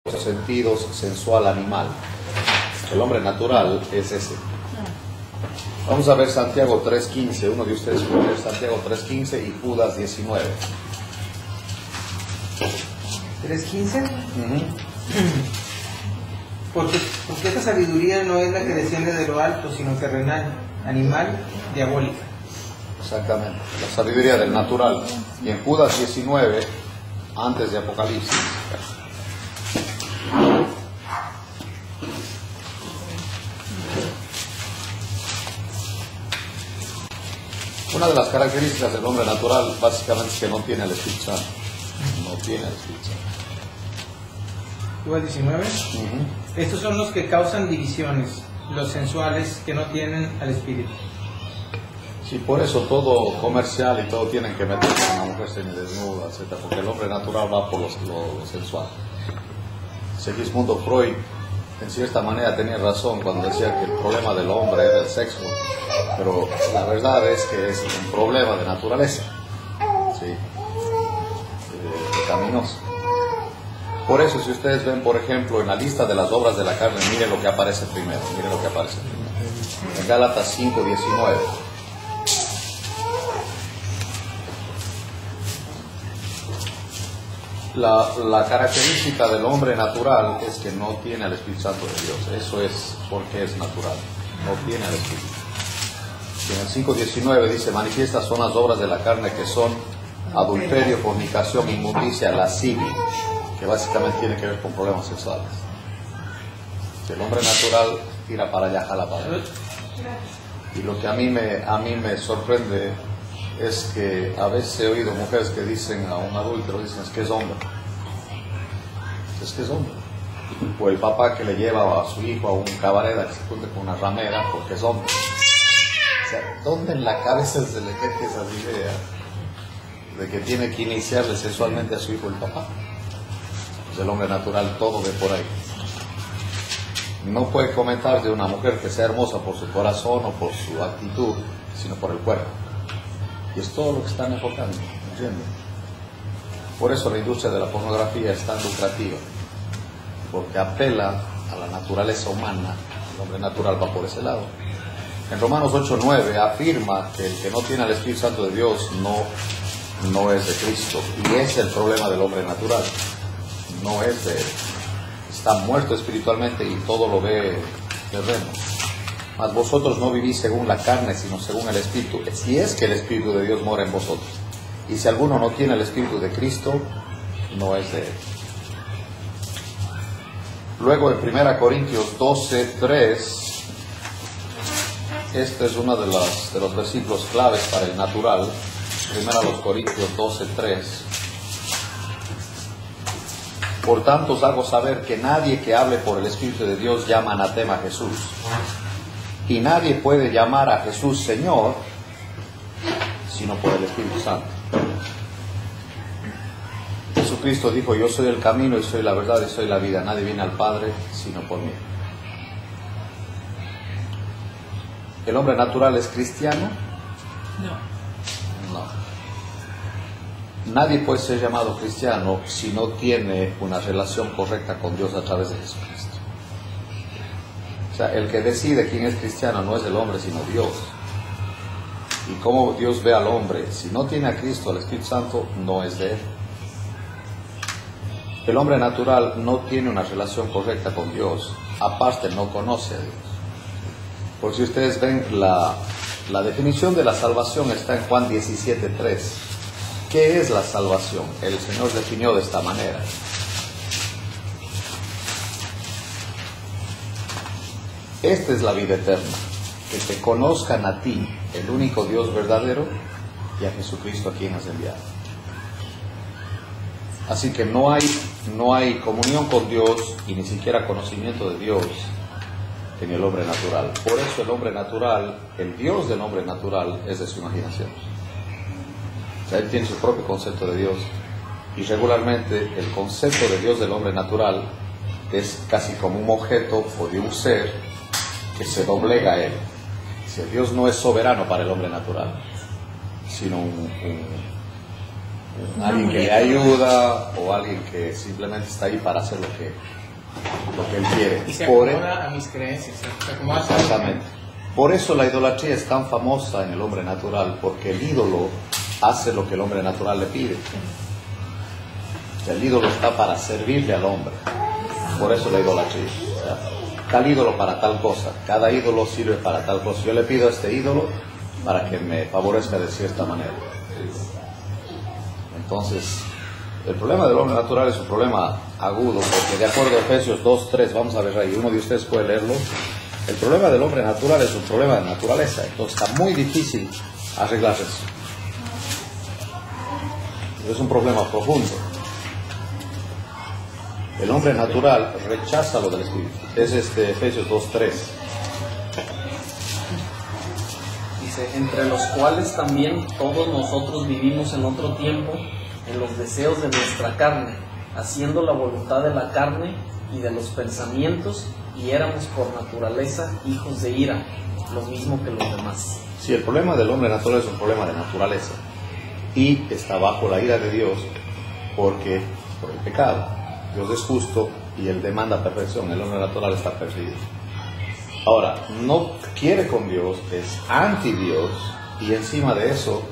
sentidos sensual animal. El hombre natural es ese. Vamos a ver Santiago 3.15. Uno de ustedes puede ver Santiago 3.15 y Judas 19. 3.15. Porque esta sabiduría no es la que desciende de lo alto, sino terrenal, animal, diabólica. Exactamente, la sabiduría del natural. Y en Judas 19, antes de Apocalipsis, una de las características del hombre natural básicamente es que no tiene el Espíritu Santo. No tiene el Espíritu Santo. Judas 19. Estos son los que causan divisiones, los sensuales que no tienen al Espíritu. Sí, por eso todo comercial y todo tienen que meter a una mujer semidesnuda, etc. Porque el hombre natural va por lo sensual. Sigismundo Freud, en cierta manera, tenía razón cuando decía que el problema del hombre es el sexo, pero la verdad es que es un problema de naturaleza, ¿sí? Pecaminoso. Por eso, si ustedes ven, por ejemplo, en la lista de las obras de la carne, miren lo que aparece primero, miren lo que aparece primero. En Gálatas 5:19. La característica del hombre natural es que no tiene el Espíritu Santo de Dios. Eso es porque es natural. No tiene el Espíritu. Y en el 5:19 dice: manifiestas son las obras de la carne, que son adulterio, fornicación, inmundicia, lascivia, que básicamente tiene que ver con problemas sexuales. Si el hombre natural tira para allá, jala para allá. Y lo que a mí me sorprende es que a veces he oído mujeres que dicen a un adúltero, dicen: es que es hombre. Es que es hombre. O el papá que le lleva a su hijo a un cabaret a que se junte con una ramera porque es hombre. O sea, ¿dónde en la cabeza se le mete esa idea de que tiene que iniciarle sexualmente a su hijo el papá? Pues el hombre natural todo ve por ahí. No puede comentar de una mujer que sea hermosa por su corazón o por su actitud, sino por el cuerpo. Y es todo lo que están enfocando, ¿entienden? Por eso la industria de la pornografía es tan lucrativa, porque apela a la naturaleza humana. El hombre natural va por ese lado. En Romanos 8:9 afirma que el que no tiene el Espíritu Santo de Dios no es de Cristo. Y es el problema del hombre natural. No es de él. Está muerto espiritualmente y todo lo ve terreno. Mas vosotros no vivís según la carne, sino según el Espíritu, si es que el Espíritu de Dios mora en vosotros. Y si alguno no tiene el Espíritu de Cristo, no es de él. Luego en 1 Corintios 12:3, este es uno de los versículos claves para el natural. 1 Corintios 12:3. Por tanto os hago saber que nadie que hable por el Espíritu de Dios llama anatema a Jesús. Y nadie puede llamar a Jesús Señor sino por el Espíritu Santo. Jesucristo dijo: yo soy el camino y soy la verdad y soy la vida. Nadie viene al Padre sino por mí. ¿El hombre natural es cristiano? No. Nadie puede ser llamado cristiano si no tiene una relación correcta con Dios a través de Jesucristo. O sea, el que decide quién es cristiano no es el hombre, sino Dios. Y cómo Dios ve al hombre, si no tiene a Cristo, al Espíritu Santo, no es de él. El hombre natural no tiene una relación correcta con Dios, aparte no conoce a Dios. Por si ustedes ven, la definición de la salvación está en Juan 17:3. ¿Qué es la salvación? El Señor definió de esta manera: esta es la vida eterna, que te conozcan a ti, el único Dios verdadero, y a Jesucristo a quien has enviado. Así que no hay comunión con Dios y ni siquiera conocimiento de Dios en el hombre natural. Por eso el hombre natural, el Dios del hombre natural, es de su imaginación. O sea, él tiene su propio concepto de Dios, y regularmente el concepto de Dios del hombre natural es casi como un objeto o de un ser que se doblega a él. Si Dios no es soberano para el hombre natural, sino Alguien que le ayuda o alguien que simplemente está ahí para hacer lo que él quiere. Y se acomoda a mis creencias. Se acomoda. Exactamente. Por eso la idolatría es tan famosa en el hombre natural, porque el ídolo hace lo que el hombre natural le pide. El ídolo está para servirle al hombre. Por eso la idolatría. O sea, tal ídolo para tal cosa. Cada ídolo sirve para tal cosa. Yo le pido a este ídolo para que me favorezca de cierta manera. Entonces, el problema del hombre natural es un problema agudo, porque de acuerdo a Efesios 2:3, vamos a ver ahí, uno de ustedes puede leerlo. El problema del hombre natural es un problema de naturaleza, entonces está muy difícil arreglar eso. Es un problema profundo. El hombre natural rechaza lo del Espíritu. Es Efesios 2:3. Dice, entre los cuales también todos nosotros vivimos en otro tiempo, en los deseos de nuestra carne, haciendo la voluntad de la carne y de los pensamientos, y éramos por naturaleza hijos de ira, lo mismo que los demás. Sí, el problema del hombre natural es un problema de naturaleza, y está bajo la ira de Dios por el pecado. Dios es justo y Él demanda perfección. El hombre natural está perdido. Ahora, no quiere con Dios, es anti Dios, y encima de eso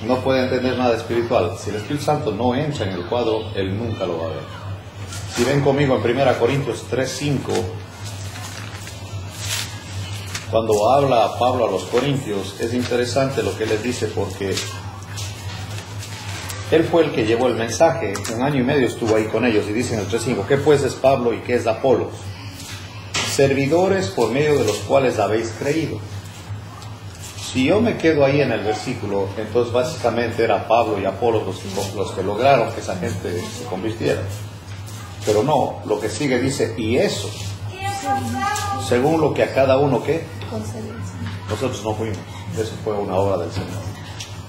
no puede entender nada espiritual. Si el Espíritu Santo no entra en el cuadro, él nunca lo va a ver. Si ven conmigo en 1 Corintios 3:5, cuando habla Pablo a los corintios, es interesante lo que les dice, porque él fue el que llevó el mensaje. 1 año y medio estuvo ahí con ellos, y dice en el 3:5, ¿qué pues es Pablo y qué es Apolos? Servidores por medio de los cuales habéis creído. Si yo me quedo ahí en el versículo, entonces básicamente era Pablo y Apolos los que lograron que esa gente se convirtiera. Pero no, lo que sigue dice, y eso, según lo que a cada uno, ¿qué? Nosotros no fuimos, eso fue una obra del Señor.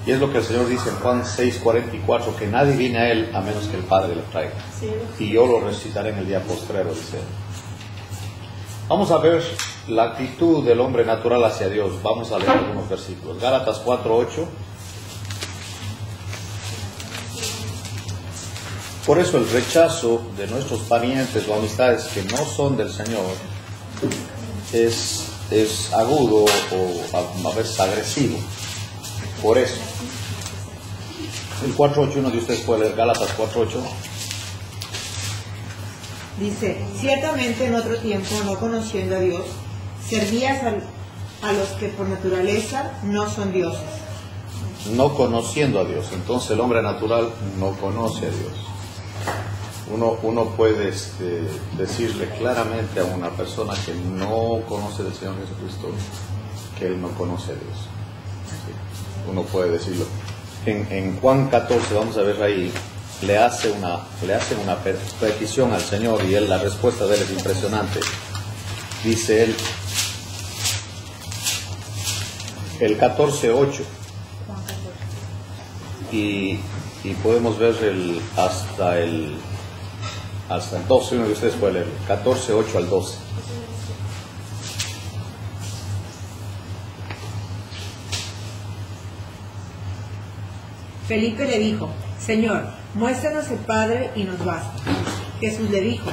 Y es lo que el Señor dice en Juan 6:44, que nadie viene a Él a menos que el Padre lo traiga. Y yo lo resucitaré en el día postrero, dice Él. Vamos a ver la actitud del hombre natural hacia Dios. Vamos a leer algunos versículos. Gálatas 4:8. Por eso el rechazo de nuestros parientes o amistades que no son del Señor es agudo o a veces agresivo. Por eso. El 4:8, uno de ustedes puede leer Gálatas 4:8. Dice, ciertamente en otro tiempo, no conociendo a Dios, servías a los que por naturaleza no son dioses. No conociendo a Dios. Entonces el hombre natural no conoce a Dios. Uno puede decirle claramente a una persona que no conoce del Señor Jesucristo que él no conoce a Dios. ¿Sí? Uno puede decirlo. En Juan 14, vamos a ver ahí, le hacen una petición al Señor, y la respuesta de él es impresionante. Dice él, el 14:8, y podemos ver hasta el 12, uno de ustedes puede leer, 14:8 al 12. Felipe le dijo, Señor, muéstranos el Padre y nos basta. Jesús le dijo,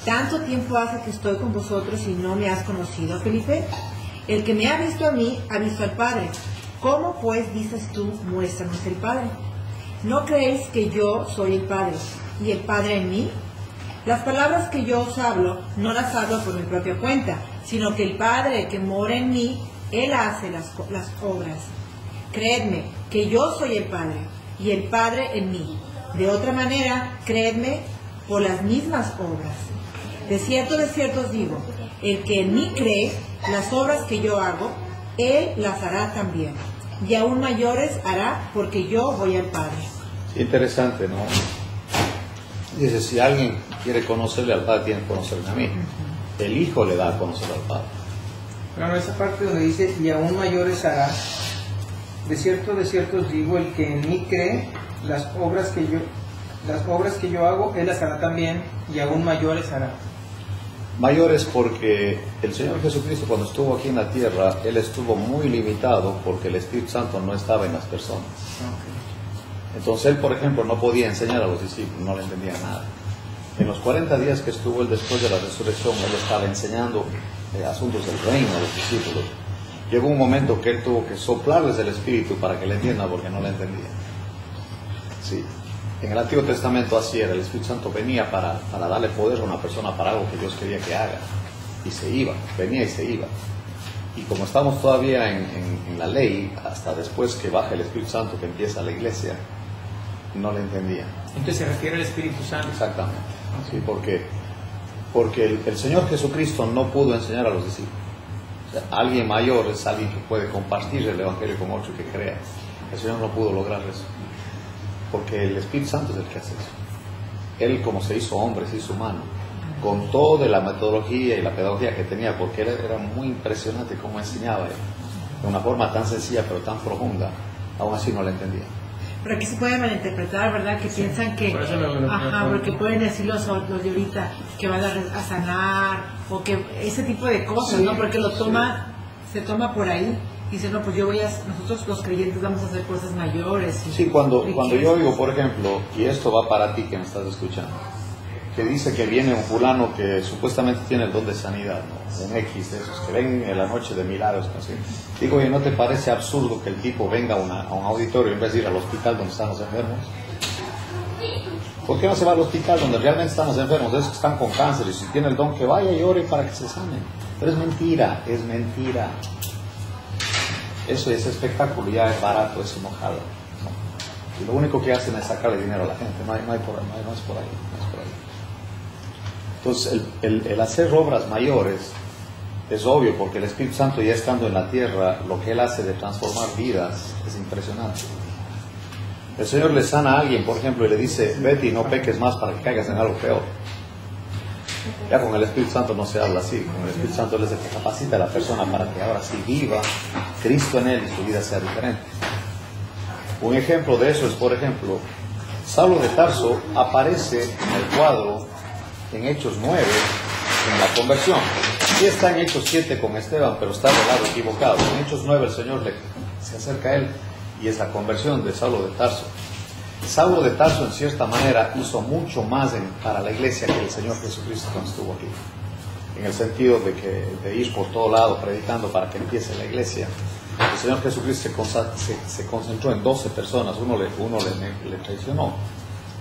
¿tanto tiempo hace que estoy con vosotros y no me has conocido, Felipe? El que me ha visto a mí, ha visto al Padre. ¿Cómo pues dices tú, muéstranos el Padre? ¿No creéis que yo soy el Padre y el Padre en mí? Las palabras que yo os hablo, no las hablo por mi propia cuenta, sino que el Padre que mora en mí, Él hace las obras. Creedme que yo soy el Padre y el Padre en mí. De otra manera, creedme por las mismas obras. De cierto os digo, el que en mí cree, las obras que yo hago, él las hará también. Y aún mayores hará, porque yo voy al Padre. Interesante, ¿no? Dice, si alguien quiere conocerle al Padre, tiene que conocerme a mí. El Hijo le da a conocer al Padre. Bueno, esa parte donde dice, y aún mayores hará, de cierto os digo, el que en mí cree, las obras que yo hago, él las hará también, y aún mayores hará. Mayores porque el Señor Jesucristo, cuando estuvo aquí en la tierra, Él estuvo muy limitado porque el Espíritu Santo no estaba en las personas. Entonces él, por ejemplo, no podía enseñar a los discípulos, no le entendía nada. En los 40 días que estuvo él después de la resurrección, él estaba enseñando asuntos del reino a los discípulos. Llegó un momento que él tuvo que soplarles el Espíritu para que le entiendan, porque no le entendían. Sí. En el Antiguo Testamento así era, el Espíritu Santo venía para darle poder a una persona para algo que Dios quería que haga. Y se iba, venía y se iba. Y como estamos todavía en la ley, hasta después que baja el Espíritu Santo, que empieza la iglesia, no le entendían. Entonces se refiere al Espíritu Santo. Exactamente. Sí, porque el Señor Jesucristo no pudo enseñar a los discípulos. O sea, alguien mayor es alguien que puede compartir el Evangelio con otro que crea. El Señor no pudo lograr eso. Porque el Espíritu Santo es el que hace eso. Él, como se hizo hombre, se hizo humano, con toda la metodología y la pedagogía que tenía, porque él era muy impresionante cómo enseñaba, de una forma tan sencilla pero tan profunda, aún así no la entendía. Pero aquí se puede malinterpretar, ¿verdad? Que piensan que, porque pueden decir los de ahorita que van a sanar, o que ese tipo de cosas, ¿no? Porque se toma por ahí. Dice, no, pues nosotros los creyentes vamos a hacer cosas mayores. Sí, cuando yo oigo, por ejemplo, y esto va para ti que me estás escuchando, que dice que viene un fulano que supuestamente tiene el don de sanidad, ¿no? Un X de esos que ven en la noche de milagros, así. Digo, ¿y no te parece absurdo que el tipo venga a un auditorio en vez de ir al hospital donde están los enfermos? ¿Por qué no se va al hospital donde realmente están los enfermos? Esos que están con cáncer, y si tiene el don, que vaya y ore para que se sanen. Pero es mentira, es mentira. Eso es espectáculo, ya es barato, es enojado, ¿no? Y lo único que hacen es sacarle dinero a la gente, no es por ahí. Entonces, el hacer obras mayores es obvio, porque el Espíritu Santo, ya estando en la tierra, lo que Él hace de transformar vidas es impresionante. El Señor le sana a alguien, por ejemplo, y le dice, vete y no peques más para que caigas en algo peor. Ya con el Espíritu Santo no se habla así. Con el Espíritu Santo Él es el que capacita a la persona para que ahora sí viva Cristo en él y su vida sea diferente. Un ejemplo de eso es, por ejemplo, Saulo de Tarso aparece en el cuadro en Hechos 9 en la conversión. Sí está en Hechos 7 con Esteban, pero está del lado equivocado. En Hechos 9 el Señor se acerca a él y es la conversión de Saulo de Tarso. Saulo de Tarso, en cierta manera, hizo mucho más para la iglesia que el Señor Jesucristo cuando estuvo aquí. En el sentido de ir por todo lado predicando para que empiece la iglesia. El Señor Jesucristo se concentró en 12 personas, uno le traicionó.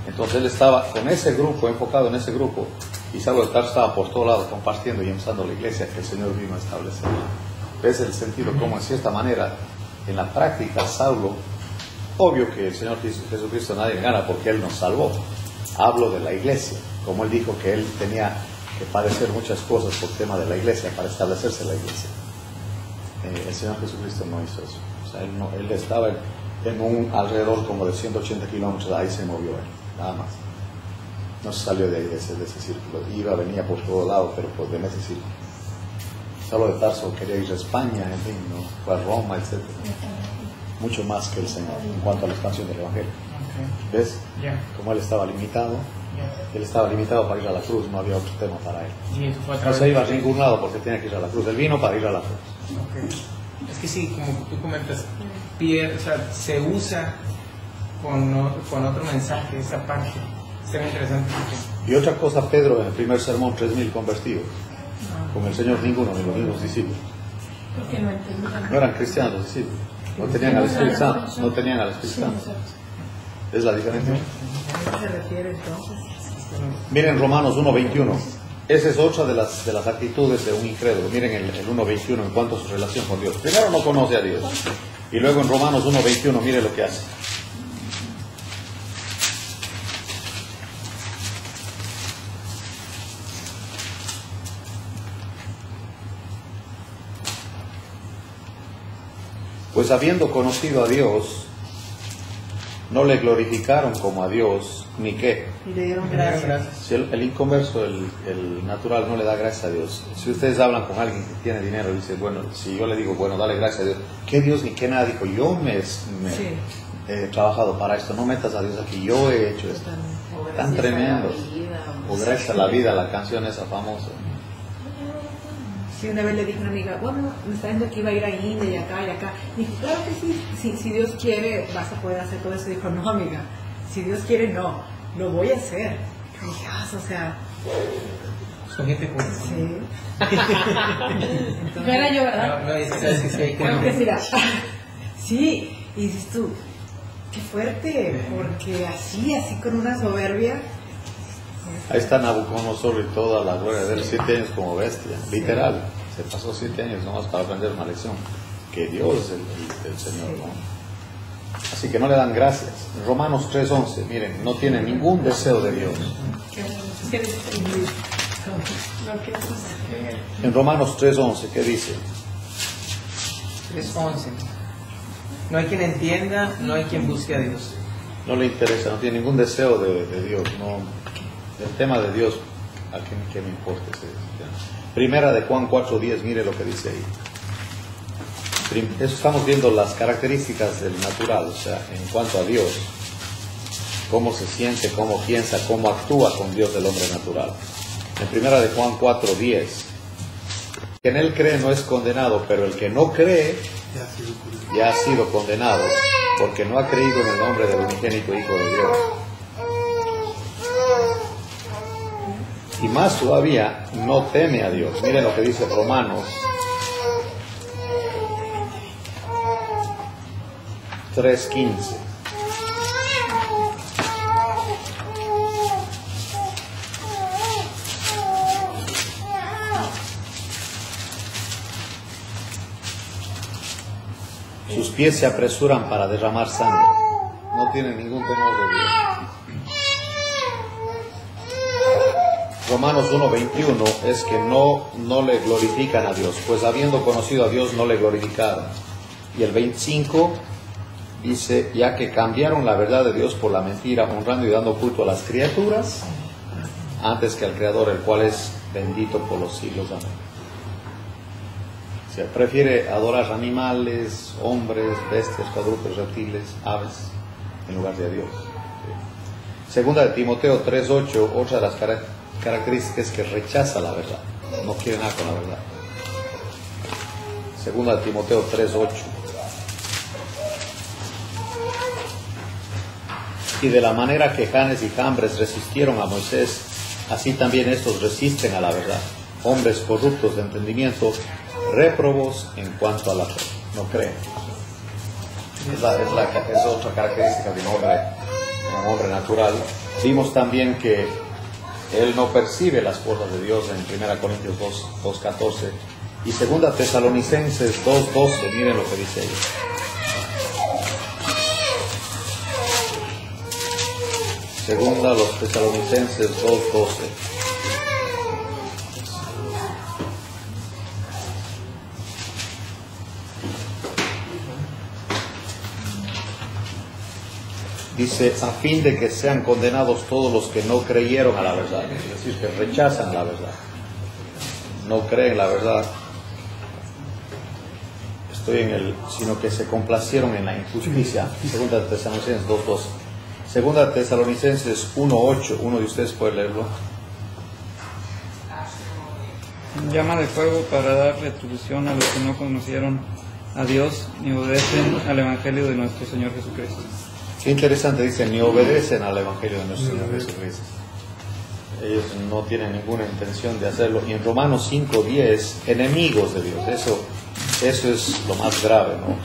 Entonces él estaba con ese grupo, enfocado en ese grupo, y Saulo de Tarso estaba por todo lado compartiendo y empezando la iglesia que el Señor vino a establecer. ¿Ves el sentido? Como en cierta manera, en la práctica, Saulo, obvio que el Señor Jesucristo nadie gana porque Él nos salvó. Hablo de la iglesia, como Él dijo que Él tenía que padecer muchas cosas por tema de la iglesia, para establecerse la iglesia. El Señor Jesucristo no hizo eso. O sea, Él estaba en un alrededor como de 180 kilómetros, ahí se movió Él, nada más. No se salió de ahí, de ese círculo. Venía por todo lado, pero en ese círculo. Saulo de Tarso quería ir a España, en fin, ¿no? Fue a Roma, etc. Mucho más que el Señor en cuanto a la expansión del Evangelio. ¿Ves? Como Él estaba limitado, Él estaba limitado para ir a la cruz, no había otro tema para Él. No se iba a ningún lado porque tenía que ir a la cruz. Él vino para ir a la cruz. Es que sí, como tú comentas, se usa con otro mensaje esa parte. Será interesante. Y otra cosa, Pedro, en el primer sermón, 3,000 convertidos. Con el Señor ninguno, ni los mismos discípulos. No eran cristianos los discípulos. No tenían al Espíritu Santo. Es la diferencia. ¿A qué se refiere entonces? Miren Romanos 1:21. Esa es otra de las actitudes de un incrédulo. Miren el 1:21 en cuanto a su relación con Dios. Primero no conoce a Dios. Y luego en Romanos 1:21, mire lo que hace. Pues habiendo conocido a Dios, no le glorificaron como a Dios, ni qué. Y le dieron gracias. Si el inconverso, el natural, no le da gracias a Dios. Si ustedes hablan con alguien que tiene dinero y dice, bueno, si yo le digo, bueno, dale gracias a Dios, ¿qué Dios ni qué nada? Dijo, yo he trabajado para esto, no metas a Dios aquí, yo he hecho esto. Tan tremendo. O gracias a la vida, la canción esa famosa. Sí, una vez le dije a una amiga, bueno, me está diciendo que iba a ir a India y acá y acá. Y dije, claro que sí, si Dios quiere vas a poder hacer todo eso. Y dijo, no, amiga, si Dios quiere, no, lo voy a hacer. Y dije, o sea... Son gente como... Sí. No era yo, ¿verdad? No, es que sí, Creo que sí, sí, y dices tú, qué fuerte, porque así con una soberbia. Ahí está Nabucodonosor y toda la gloria de él, 7 años como bestia, literal. Se pasó 7 años nomás para aprender una lección, que Dios es el Señor, ¿no? Así que no le dan gracias. Romanos 3:11, miren, no tiene ningún deseo de Dios. En Romanos 3:11, ¿qué dice? 3:11. No hay quien entienda, no hay quien busque a Dios. No le interesa, no tiene ningún deseo de Dios. No, el tema de Dios, ¿a qué me importa ese tema? Primera de Juan 4:10, mire lo que dice ahí. Eso estamos viendo las características del natural, o sea, en cuanto a Dios, cómo se siente, cómo piensa, cómo actúa con Dios del hombre natural. En primera de Juan 4:10, que en él cree no es condenado, pero el que no cree ya ha sido condenado, porque no ha creído en el nombre del unigénito Hijo de Dios. Y más todavía, no teme a Dios. Miren lo que dice Romanos 3:15. Sus pies se apresuran para derramar sangre. No tienen ningún temor de Dios. Romanos 1:21 es que no le glorifican a Dios, pues habiendo conocido a Dios no le glorificaron. Y el 25 dice, ya que cambiaron la verdad de Dios por la mentira, honrando y dando culto a las criaturas, antes que al Creador, el cual es bendito por los siglos. Amén. O sea, prefiere adorar animales, hombres, bestias, cuadrúpedos, reptiles, aves, en lugar de a Dios. Segunda de Timoteo 3:8, otra de las características es que rechaza la verdad, no quiere nada con la verdad. Segunda de Timoteo 3:8. Y de la manera que Janes y Jambres resistieron a Moisés, así también estos resisten a la verdad. Hombres corruptos de entendimiento, réprobos en cuanto a la fe. No creen. Es otra característica de un hombre natural. Vimos también que él no percibe las cosas de Dios en 1 Corintios 2:14 y 2 Tesalonicenses 2:12. Miren lo que dice ahí. Segunda a los Tesalonicenses 2:12. Dice, a fin de que sean condenados todos los que no creyeron a la verdad, es decir, que rechazan la verdad, no creen la verdad, sino que se complacieron en la injusticia. Segunda de Tesalonicenses 2:12. Segunda de Tesalonicenses 1:8, uno de ustedes puede leerlo. Llama de fuego para dar retribución a los que no conocieron a Dios ni obedecen al Evangelio de nuestro Señor Jesucristo. Qué interesante, dice, ni obedecen al Evangelio de nuestro Señor Jesucristo. Ellos no tienen ninguna intención de hacerlo. Y en Romanos 5:10, enemigos de Dios. Eso es lo más grave, ¿no?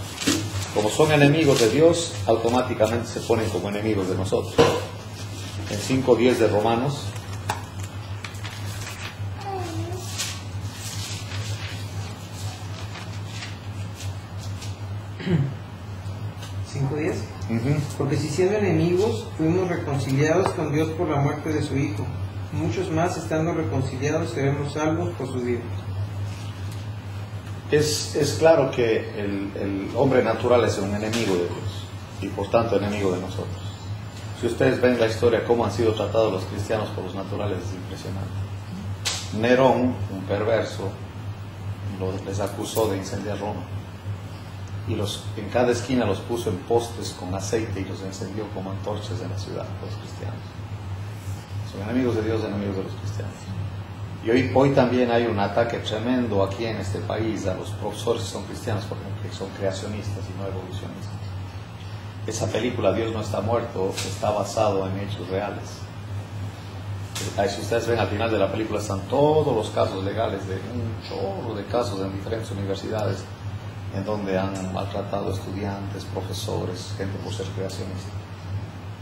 Como son enemigos de Dios, automáticamente se ponen como enemigos de nosotros. En 5:10 de Romanos. ¿5:10? Porque si siendo enemigos fuimos reconciliados con Dios por la muerte de su Hijo, muchos más estando reconciliados seremos salvos por su vida. Es claro que el hombre natural es un enemigo de Dios y por tanto enemigo de nosotros. Si ustedes ven la historia, cómo han sido tratados los cristianos por los naturales, es impresionante. Nerón, un perverso, les acusó de incendiar Roma. Y en cada esquina los puso en postes con aceite y los encendió como antorchas en la ciudad, los cristianos. Son enemigos de Dios, enemigos de los cristianos. Y hoy también hay un ataque tremendo aquí en este país a los profesores que son cristianos, por ejemplo, que son creacionistas y no evolucionistas. Esa película Dios no está muerto está basado en hechos reales. Ahí, si ustedes ven al final de la película, están todos los casos legales de un chorro de casos en diferentes universidades en donde han maltratado estudiantes, profesores, gente por ser creacionista,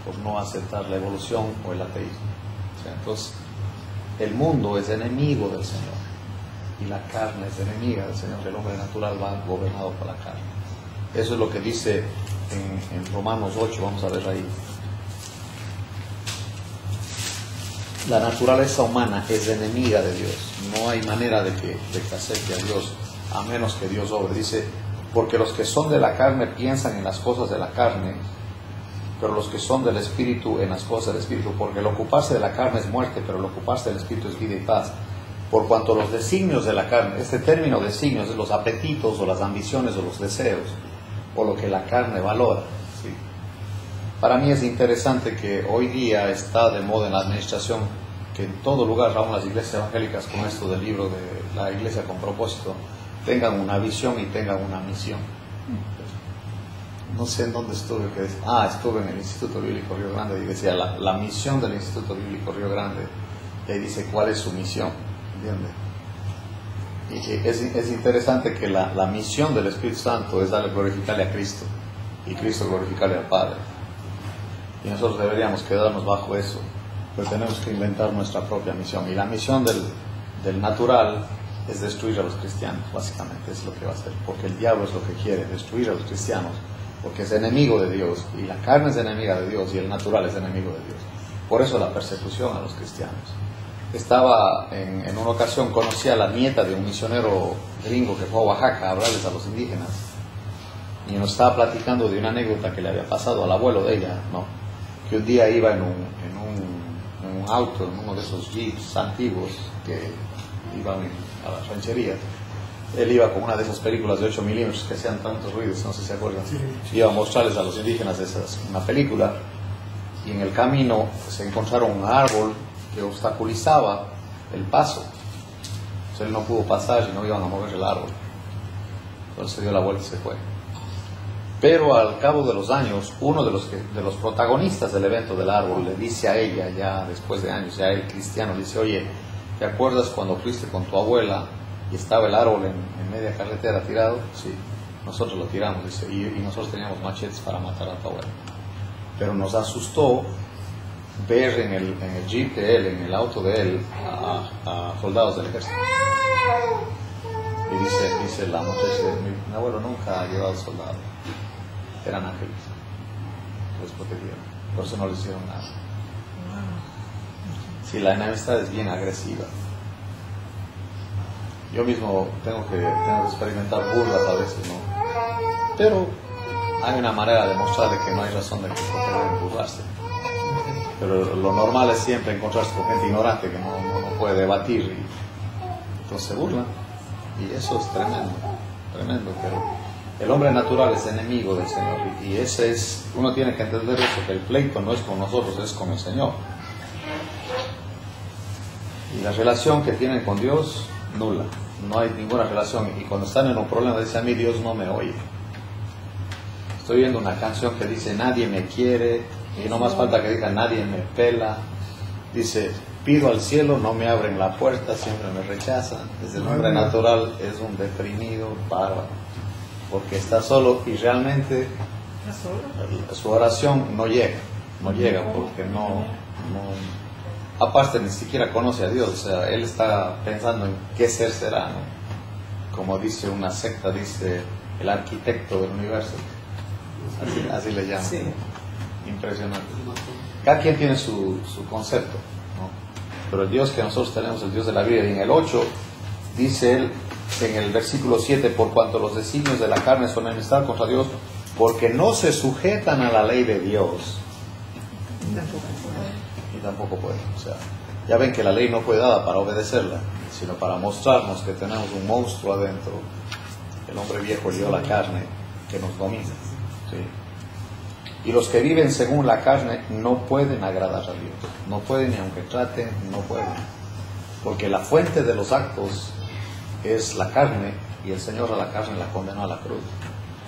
por no aceptar la evolución o el ateísmo. O sea, entonces, el mundo es enemigo del Señor y la carne es enemiga del Señor. El hombre natural va gobernado por la carne. Eso es lo que dice en Romanos 8, vamos a ver ahí. La naturaleza humana es enemiga de Dios. No hay manera de que acepte a Dios a menos que Dios obre. Dice, porque los que son de la carne piensan en las cosas de la carne, pero los que son del Espíritu en las cosas del Espíritu. Porque el ocuparse de la carne es muerte, pero el ocuparse del Espíritu es vida y paz. Por cuanto los designios de la carne, este término designios es los apetitos o las ambiciones o los deseos, o lo que la carne valora. ¿Sí? Para mí es interesante que hoy día está de moda en la administración que en todo lugar, aún las iglesias evangélicas, con esto del libro de la iglesia con propósito, tengan una visión y tengan una misión. No sé en dónde estuve, estuve en el Instituto Bíblico Río Grande y decía la misión del Instituto Bíblico Río Grande, y ahí dice cuál es su misión, ¿entiendes? Y es interesante que la misión del Espíritu Santo es darle glorificarle a Cristo y Cristo glorificarle al Padre, y nosotros deberíamos quedarnos bajo eso, pero tenemos que inventar nuestra propia misión. Y la misión del natural es destruir a los cristianos, básicamente es lo que va a hacer, porque el diablo es lo que quiere, destruir a los cristianos, porque es enemigo de Dios, y la carne es enemiga de Dios, y el natural es enemigo de Dios. Por eso la persecución a los cristianos. Estaba en una ocasión, conocí a la nieta de un misionero gringo que fue a Oaxaca a hablarles a los indígenas, y nos estaba platicando de una anécdota que le había pasado al abuelo de ella, ¿no? Que un día iba en un auto, en uno de esos jeeps antiguos que iban a las rancherías. Él iba con una de esas películas de 8 milímetros que hacían tantos ruidos, no sé si se acuerdan. Sí. Iba a mostrarles a los indígenas una película, y en el camino se encontraron un árbol que obstaculizaba el paso. Entonces él no pudo pasar y no iban a mover el árbol. Entonces se dio la vuelta y se fue. Pero al cabo de los años, uno de los protagonistas del evento del árbol le dice a ella, ya después de años, ya el cristiano, le dice, oye, ¿te acuerdas cuando fuiste con tu abuela y estaba el árbol en media carretera tirado? Sí, nosotros lo tiramos, dice, y nosotros teníamos machetes para matar a tu abuela. Pero nos asustó ver en el jeep de él, en el auto de él, a soldados del ejército. Y dice la muchacha, mi abuelo nunca ha llevado soldados, eran ángeles, los protegieron, por eso no les hicieron nada. Sí, la enemistad es bien agresiva. Yo mismo tengo que experimentar burlas a veces, ¿no? Pero hay una manera de mostrarle que no hay razón de que deben burlarse. Pero lo normal es siempre encontrarse con gente ignorante que no puede debatir, y entonces se burlan. Y eso es tremendo, tremendo. Pero el hombre natural es enemigo del Señor, y ese es, uno tiene que entender eso, que el pleito no es con nosotros, es con el Señor. Y la relación que tienen con Dios, nula, no hay ninguna relación. Y cuando están en un problema, dicen, a mí Dios no me oye. Estoy viendo una canción que dice, nadie me quiere, y no más falta que diga, nadie me pela. Dice, pido al cielo, no me abren la puerta, siempre me rechazan. Desde el hombre natural es un deprimido bárbaro, porque está solo, y realmente su oración no llega porque no aparte ni siquiera conoce a Dios. O sea, él está pensando en qué ser será, ¿no? Como dice una secta, dice el arquitecto del universo, así le llaman. Sí. Impresionante. Cada quien tiene su concepto, ¿no? Pero el Dios que nosotros tenemos, el Dios de la Biblia, y en el 8 dice él, en el versículo 7, por cuanto los designios de la carne son enemistad contra Dios, porque no se sujetan a la ley de Dios. Y tampoco pueden. O sea, ya ven que la ley no fue dada para obedecerla, sino para mostrarnos que tenemos un monstruo adentro, el hombre viejo, el yo, la carne, que nos domina. ¿Sí? Y los que viven según la carne no pueden agradar a Dios. No pueden, ni aunque traten, no pueden. porque la fuente de los actos es la carne, y el Señor a la carne la condenó a la cruz.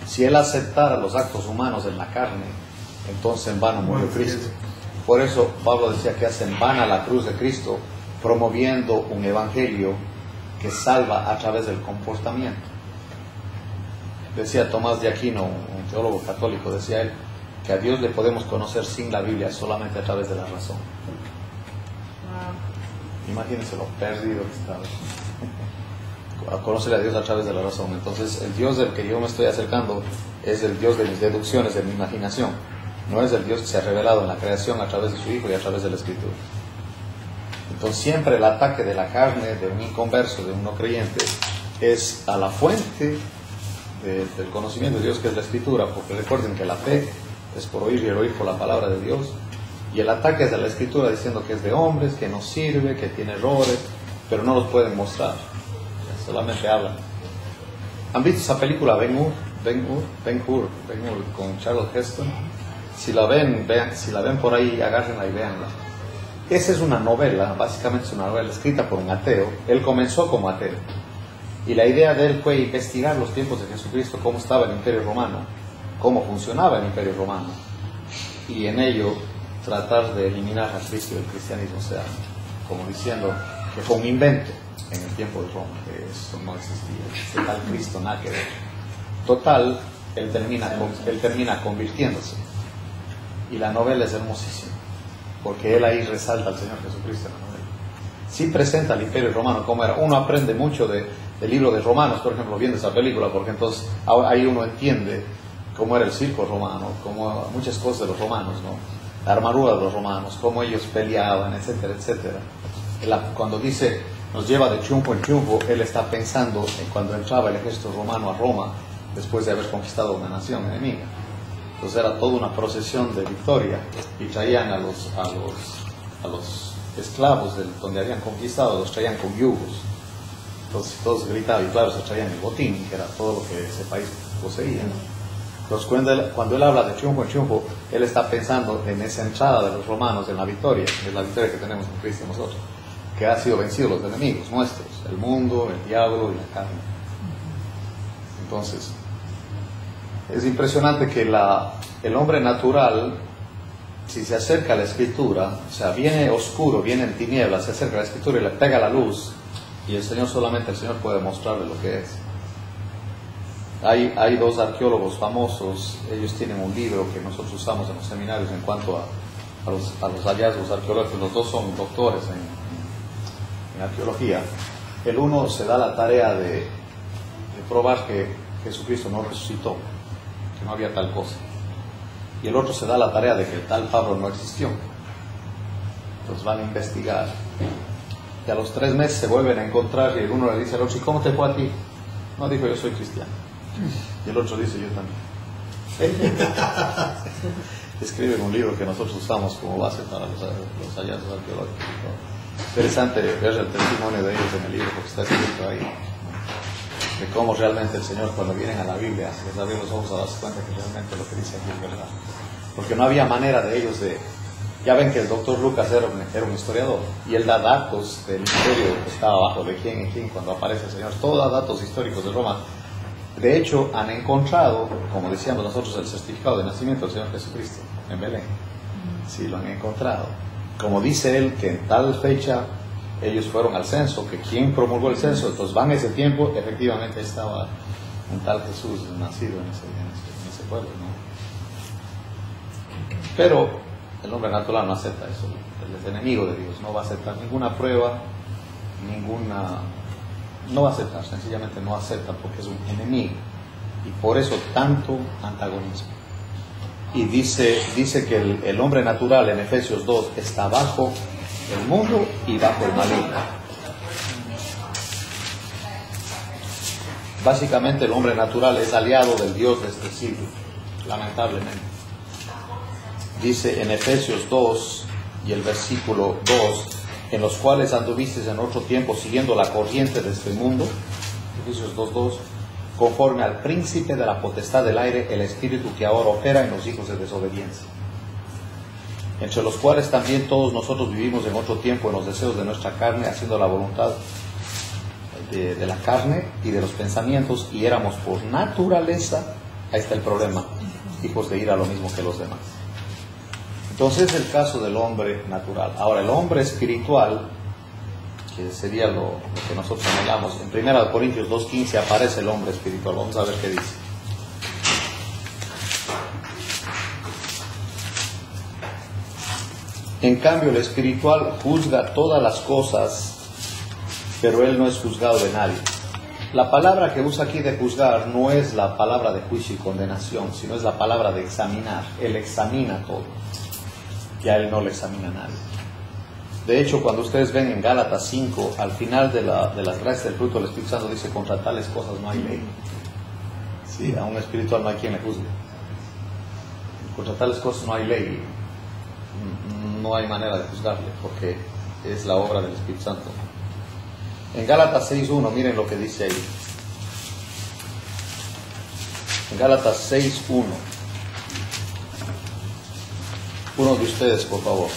Si Él aceptara los actos humanos en la carne, entonces en vano murió Cristo. Por eso Pablo decía que hace en vana la cruz de Cristo, promoviendo un evangelio que salva a través del comportamiento. Decía Tomás de Aquino, un teólogo católico, decía él, que a Dios le podemos conocer sin la Biblia, solamente a través de la razón. Imagínense lo perdido que estaba. A conocer a Dios a través de la razón. Entonces el Dios del que yo me estoy acercando es el Dios de mis deducciones, de mi imaginación. No es el Dios que se ha revelado en la creación a través de su Hijo y a través de la Escritura. Entonces siempre el ataque de la carne, de un inconverso, de un no creyente, es a la fuente del conocimiento de Dios, que es la Escritura, porque recuerden que la fe es por oír y el oír por la palabra de Dios, y el ataque es de la Escritura diciendo que es de hombres, que no sirve, que tiene errores, pero no los pueden mostrar, solamente hablan. ¿Han visto esa película Ben Hur con Charlton Heston? Si la ven por ahí, agárrenla y véanla. Esa es una novela, básicamente es una novela escrita por un ateo. Él comenzó como ateo, y la idea de él fue investigar los tiempos de Jesucristo, cómo estaba el Imperio Romano, cómo funcionaba el Imperio Romano, y en ello tratar de eliminar a Cristo del cristianismo, o sea, como diciendo que fue un invento en el tiempo de Roma, que eso no existía, ese tal Cristo nada que ver. Total, él termina convirtiéndose, y la novela es hermosísima, porque él ahí resalta al Señor Jesucristo en la novela. Sí presenta al Imperio Romano como era. Uno aprende mucho del libro de Romanos, por ejemplo, viendo esa película, porque entonces ahí uno entiende cómo era el circo romano, cómo muchas cosas de los romanos, ¿no? La armadura de los romanos, cómo ellos peleaban, etcétera, etcétera. Cuando dice, nos lleva de triunfo en triunfo, él está pensando en cuando entraba el ejército romano a Roma, después de haber conquistado una nación enemiga. Entonces era toda una procesión de victoria, y traían a los esclavos donde habían conquistado, los traían con yugos. Entonces todos gritaban, y claro, se traían el botín, que era todo lo que ese país poseía. Entonces cuando él habla de triunfo en triunfo, él está pensando en esa entrada de los romanos, en la victoria, que es la victoria que tenemos en Cristo nosotros, que ha sido vencido los enemigos nuestros, el mundo, el diablo y la carne. Entonces es impresionante que el hombre natural, si se acerca a la Escritura, o sea, viene oscuro, viene en tinieblas, se acerca a la Escritura y le pega la luz, y solamente el Señor puede mostrarle lo que es. Hay dos arqueólogos famosos, ellos tienen un libro que nosotros usamos en los seminarios en cuanto a los hallazgos arqueológicos. Los dos son doctores en arqueología. El uno se da la tarea de probar que Jesucristo no resucitó, que no había tal cosa, y el otro se da la tarea de que el tal Pablo no existió. Entonces van a investigar, y a los 3 meses se vuelven a encontrar, y el uno le dice al otro, ¿y cómo te fue a ti? No, dijo, yo soy cristiano. Y el otro dice, yo también. Escriben un libro que nosotros usamos como base para los hallazgos arqueológicos. Interesante ver el testimonio de ellos en el libro, porque está escrito ahí, de cómo realmente el Señor, cuando vienen a la Biblia, les abre los ojos a darse cuenta que realmente lo que dice aquí es verdad. Porque no había manera de ellos de... Ya ven que el doctor Lucas era un historiador, y él da datos del imperio que estaba abajo de quién en quién cuando aparece el Señor. Todos da datos históricos de Roma. De hecho, han encontrado, como decíamos nosotros, el certificado de nacimiento del Señor Jesucristo en Belén. Sí, lo han encontrado. Como dice él, que en tal fecha ellos fueron al censo, que quien promulgó el censo, entonces van ese tiempo, efectivamente estaba un tal Jesús nacido en ese pueblo, ¿no? Pero el hombre natural no acepta eso. Él es enemigo de Dios, no va a aceptar ninguna prueba, no va a aceptar, sencillamente no acepta, porque es un enemigo, y por eso tanto antagonismo. Y dice que el hombre natural en Efesios 2 está bajo el mundo y bajo el maligno. Básicamente el hombre natural es aliado del Dios de este siglo, lamentablemente. Dice en Efesios 2 y el versículo 2, en los cuales anduvisteis en otro tiempo siguiendo la corriente de este mundo, Efesios 2:2, conforme al príncipe de la potestad del aire, el espíritu que ahora opera en los hijos de desobediencia. entre los cuales también todos nosotros vivimos en otro tiempo en los deseos de nuestra carne, haciendo la voluntad de la carne y de los pensamientos, y éramos por naturaleza, ahí está el problema, hijos de ira, lo mismo que los demás. Entonces es el caso del hombre natural. Ahora, el hombre espiritual, que sería lo que nosotros anhelamos, en 1 Corintios 2:15 aparece el hombre espiritual. Vamos a ver qué dice. En cambio, el espiritual juzga todas las cosas, pero él no es juzgado de nadie. La palabra que usa aquí de juzgar no es la palabra de juicio y condenación, sino es la palabra de examinar. Él examina todo, y a él no le examina a nadie. De hecho, cuando ustedes ven en Gálatas 5, al final de las gracias del fruto del Espíritu Santo, dice: contra tales cosas no hay ley. Sí, a un espiritual no hay quien le juzgue. Contra tales cosas no hay ley. No hay manera de juzgarle, porque es la obra del Espíritu Santo. En Gálatas 6:1, miren lo que dice ahí. En Gálatas 6:1. Uno de ustedes, por favor.